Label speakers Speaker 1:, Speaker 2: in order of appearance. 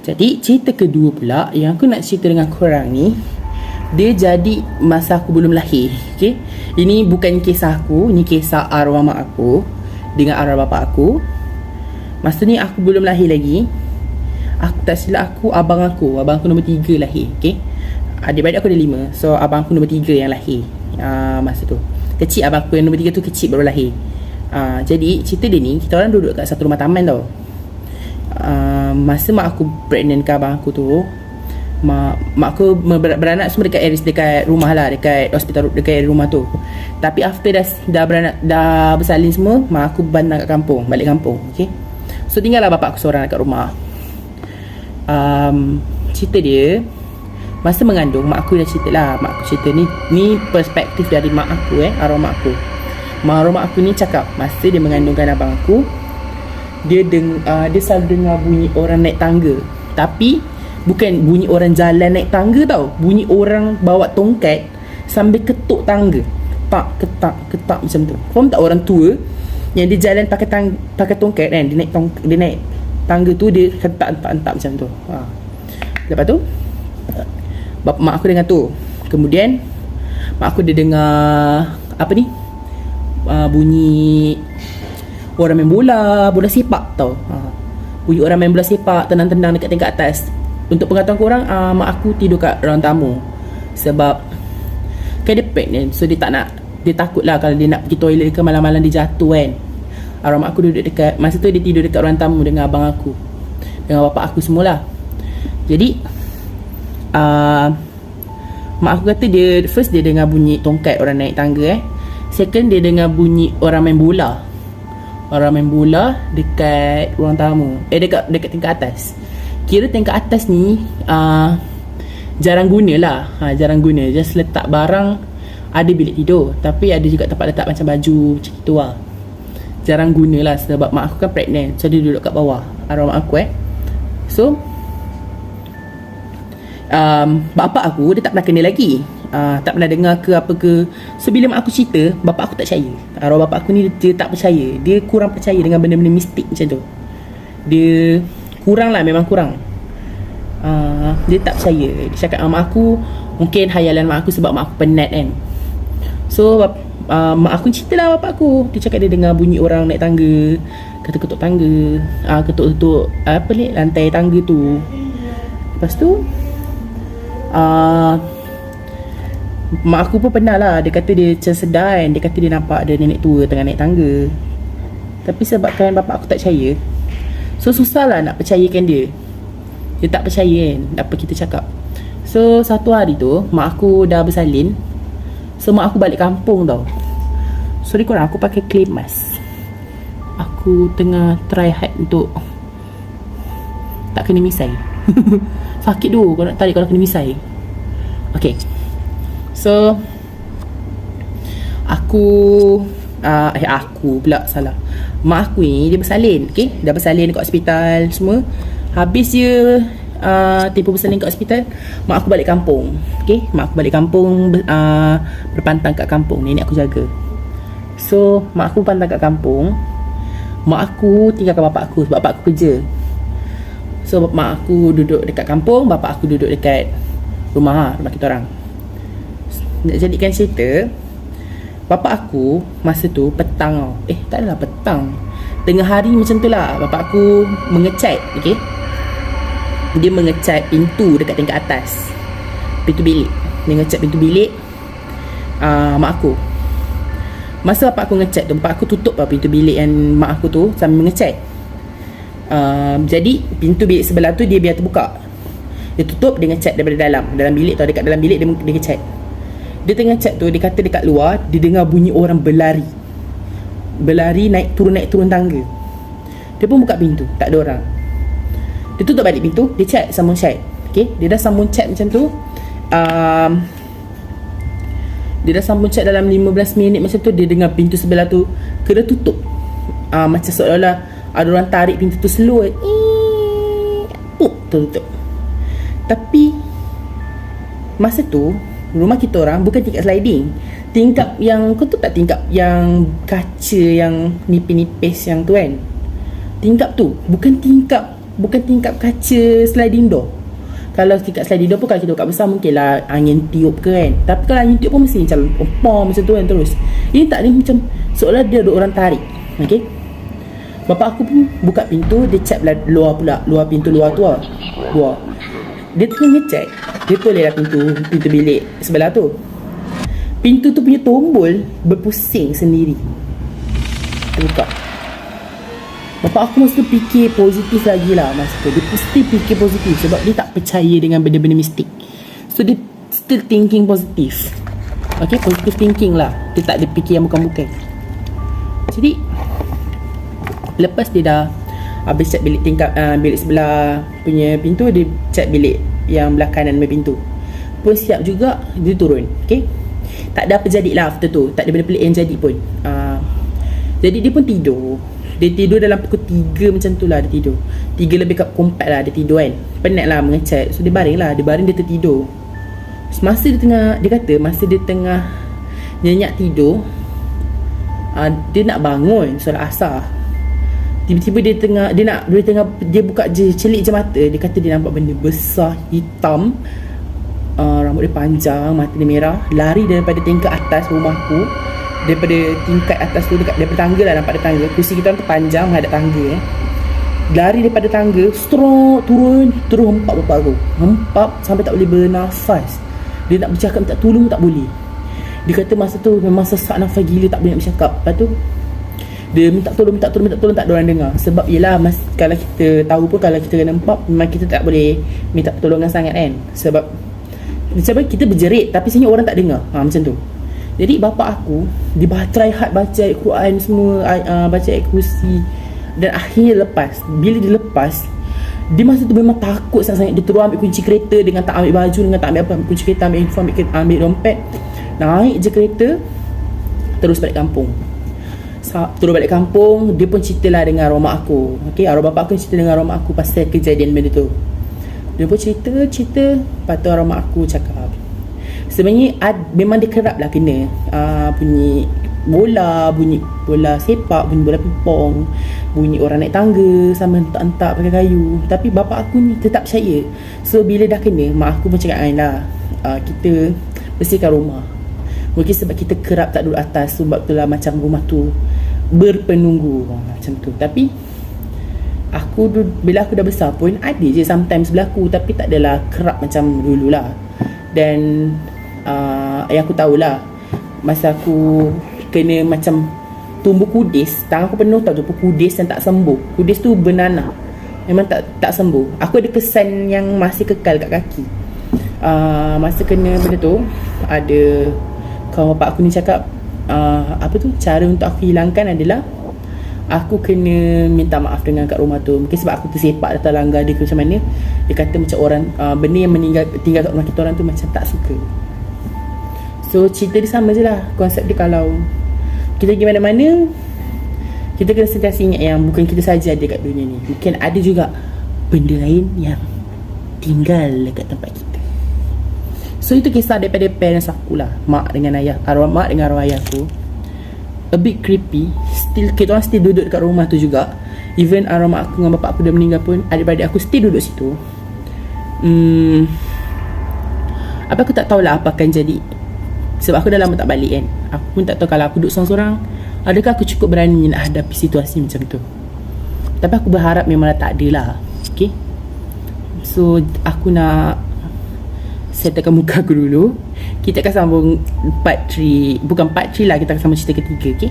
Speaker 1: Jadi cerita kedua pula yang aku nak cerita dengan korang ni, dia jadi masa aku belum lahir. Okay, ini bukan kisah aku, ni kisah arwah mak aku dengan arwah bapa aku. Masa ni aku belum lahir lagi. Aku tak silap aku, abang aku nombor 3 lahir. Okay, adik-beradik aku ada 5. So abang aku nombor 3 yang lahir masa tu. Kecil abang aku yang nombor 3 tu kecil baru lahir. Jadi cerita dia ni, kita orang duduk kat satu rumah taman tau. Masa mak aku pregnant ke abang aku tu, mak aku beranak semua dekat rumah lah, dekat hospital, dekat rumah tu. Tapi after dah beranak, dah bersalin semua, mak aku balik kampung. Okay, so tinggal lah bapak aku seorang dekat rumah. Cerita dia, masa mengandung, mak aku dah cerita lah. Mak aku cerita ni perspektif dari mak aku, arwah mak aku. Arwah mak aku ni cakap, masa dia mengandungkan abang aku, dia selalu dengar bunyi orang naik tangga. Tapi bukan bunyi orang jalan naik tangga tau, bunyi orang bawa tongkat sambil ketuk tangga. Ketak macam tu. Faham tak orang tua yang dia jalan pakai tongkat kan, dia naik tangga tu, dia ketak macam tu. Lepas tu mak aku dengar tu. Kemudian mak aku dia dengar bunyi orang main bola sepak tau. Bunyi orang main bola sepak, tendang-tendang dekat tingkat atas. Untuk pengetahuan korang, mak aku tidur kat ruang tamu. Sebab kan dia pregnant, so dia takut lah kalau dia nak pergi toilet ke malam-malam dia jatuh kan. Arwah mak aku duduk dekat, masa tu dia tidur dekat ruang tamu dengan abang aku, dengan bapak aku semualah. Jadi mak aku kata dia dengar bunyi tongkat orang naik tangga. Second, dia dengar bunyi orang main bola dekat ruang tamu, dekat tingkat atas. Kira tingkat atas ni jarang guna lah. Jarang guna, just letak barang. Ada bilik tidur, tapi ada juga tempat letak macam baju macam tu lah. Jarang guna lah sebab mak aku kan pregnant, so dia duduk kat bawah, arwah mak aku. So bapak aku dia tak pernah kena lagi, tak pernah dengar ke apa ke. So bila mak aku cerita, bapak aku tak percaya. Arwah bapak aku ni dia tak percaya, dia kurang percaya dengan benda-benda mistik macam tu. Dia kurang lah, memang kurang. Dia tak percaya. Dia cakap mak aku, mungkin hayalan mak aku sebab mak aku penat kan. So mak aku cerita lah bapak aku, dia cakap dia dengar bunyi orang naik tangga, ketuk-ketuk tangga, ketuk-ketuk lantai tangga tu. Lepas tu mak aku pun pernah lah, dia kata dia macam sedar kan, dia kata dia nampak ada nenek tua tengah naik tangga. Tapi sebabkan bapak aku tak percaya, so susah lah nak percayakan dia. Dia tak percaya kan apa kita cakap. So satu hari tu mak aku dah bersalin, so mak aku balik kampung tau. Sorry korang, aku pakai clay mask. Aku tengah try hard untuk tak kena misai. Sakit tu kalau nak tarik kalau kena misai. Okay, so aku pula salah. Mak aku ni dia bersalin. Okay, dah bersalin dekat hospital semua. Habis dia tempoh bersalin kat hospital, mak aku balik kampung. Okay, mak aku balik kampung, berpantang kat kampung, nenek aku jaga. So mak aku pantang kat kampung, mak aku tinggalkan bapak aku sebab bapak aku kerja. So mak aku duduk dekat kampung, bapak aku duduk dekat rumah kita orang. Nak jadikan cerita, bapak aku masa tu petang tau. Tak adalah petang, tengah hari macam tu lah. Bapak aku mengecat. Okay, dia mengecat pintu dekat tingkat atas, pintu bilik. Dia ngecat pintu bilik mak aku. Masa bapak aku ngecat tu, bapak aku tutup pintu bilik yang mak aku tu sambil mengecat. Jadi pintu bilik sebelah tu dia biar terbuka, dia tutup, dia ngecat daripada dalam bilik tau. Dekat dalam bilik dia ngecat. Dia tengah cat tu, dia kata dekat luar dia dengar bunyi orang berlari naik turun tangga. Dia pun buka pintu, tak ada orang. Dia tutup balik pintu, dia sambung chat. Okay, dia dah sambung chat macam tu. Dia dah sambung chat dalam 15 minit macam tu, dia dengar pintu sebelah tu kena tutup. Macam seolah-olah ada orang tarik pintu tu slow. Tutup. Tapi masa tu rumah kita orang bukan tingkap sliding, tingkap yang, kau tahu tak tingkap yang kaca yang nipis-nipis yang tu kan. Tingkap tu bukan tingkap bukan tingkap kaca sliding door. Kalau tingkap sliding door pun kalau kita buka besar mungkin lah angin tiup ke kan. Tapi kalau angin tiup pun mesti macam macam tu kan terus. Ini tak, ni macam seolah dia ada orang tarik. Okay. Bapa aku pun buka pintu, dia check luar pula, luar pintu luar tu lah. Luar. Dia tengah ngecek. Dia toleh lah pintu bilik sebelah tu. Pintu tu punya tombol berpusing sendiri. Buka. Bapak aku masa tu fikir positif lagi lah masa tu. Dia mesti fikir positif sebab dia tak percaya dengan benda-benda mistik. So dia still thinking positif. Okay, positive thinking lah. Dia tak ada fikir yang bukan-bukan. Jadi lepas dia dah habis check bilik bilik sebelah punya pintu, dia check bilik yang belah kanan punya pintu. Pun siap juga, dia turun. Okay, tak ada apa jadi lah after tu. Tak ada benda pelik yang jadi pun. Jadi dia pun tidur. Dia tidur dalam pukul 3 macam tu lah dia tidur. 3 lebih kat 4 lah dia tidur kan. Penat lah mengecat. So dia baring lah. Dia baring, dia tertidur. Masa dia tengah, dia kata masa dia tengah nyenyak tidur, dia nak bangun solat asar. Tiba-tiba dia buka je, celik je mata. Dia kata dia nampak benda besar hitam, rambut dia panjang, mata dia merah, lari daripada tingkat atas rumahku. Daripada tingkat atas tu, daripada tangga lah, nampak ada tangga. Kursi kita tu panjang menghadap tangga Lari daripada tangga, strong turun hempap bapak aku. Hempap sampai tak boleh bernafas. Dia nak bercakap minta tolong tak boleh. Dia kata masa tu memang sesak nafas gila, tak boleh nak bercakap. Lepas tu dia minta tolong, tak ada orang dengar. Sebab yelah kalau kita tahu pun, kalau kita kena hempap memang kita tak boleh minta pertolongan sangat kan. Sebab kita berjerit tapi sebenarnya orang tak dengar. Macam tu. Jadi bapa aku dia try hard baca ayat Quran semua, baca ayat kursi. Dan akhirnya lepas. Bila dia lepas, dia masa tu memang takut sangat-sangat. Dia terus ambil kunci kereta dengan tak ambil baju, dengan tak ambil apa, kunci kereta, ambil handphone, ambil dompet, naik je kereta, terus balik kampung. Terus balik kampung, dia pun ceritalah dengan arwah mak aku. Okay, arwah bapa aku cerita dengan arwah mak aku pasal kejadian benda tu. Dia pun cerita. Lepas tu arwah mak aku cakap, sebenarnya memang dia kerap lah kena bunyi bola sepak, bunyi bola pingpong, bunyi orang naik tangga sama entak-entak pakai kayu. Tapi bapa aku ni tetap percaya. So bila dah kena, mak aku pun cakap lah, kita bersihkan rumah. Mungkin sebab kita kerap tak duduk atas, sebab tu lah macam rumah tu berpenunggu macam tu. Tapi bila aku dah besar pun ada je sometimes berlaku, tapi tak adalah kerap macam dulu lah. Dan yang aku tahulah, masa aku kena macam tumbuh kudis, tangan aku penuh tau tumbuh kudis yang tak sembuh. Kudis tu bernanah, memang tak sembuh. Aku ada kesan yang masih kekal kat kaki. Masa kena benda tu, ada kawan bapak aku ni cakap, cara untuk aku hilangkan adalah aku kena minta maaf dengan kat rumah tu. Mungkin sebab aku tersepak atau langgar dia ke macam mana. Dia kata macam orang, benda yang tinggal kat rumah kita orang tu macam tak suka. So cerita dia sama je lah. Konsep dia kalau kita pergi mana-mana, kita kena sentiasa ingat yang bukan kita saja ada kat dunia ni. Mungkin ada juga benda lain yang tinggal dekat tempat kita. So itu kisah daripada parents aku lah, mak dengan ayah, arwah ayah aku. A bit creepy. Kita orang still duduk dekat rumah tu juga. Even arwah mak aku dengan bapak aku dah meninggal pun, adik-beradik aku still duduk situ. Apa aku tak tahulah apa akan jadi. Sebab aku dah lama tak balik kan. Aku pun tak tahu kalau aku duduk seorang-seorang, adakah aku cukup berani nak hadapi situasi macam tu. Tapi aku berharap memang tak ada lah. Okay. So aku nak settlekan muka aku dulu. Kita akan sambung part 3. Bukan part 3 lah, kita akan sambung cerita ketiga. Okay.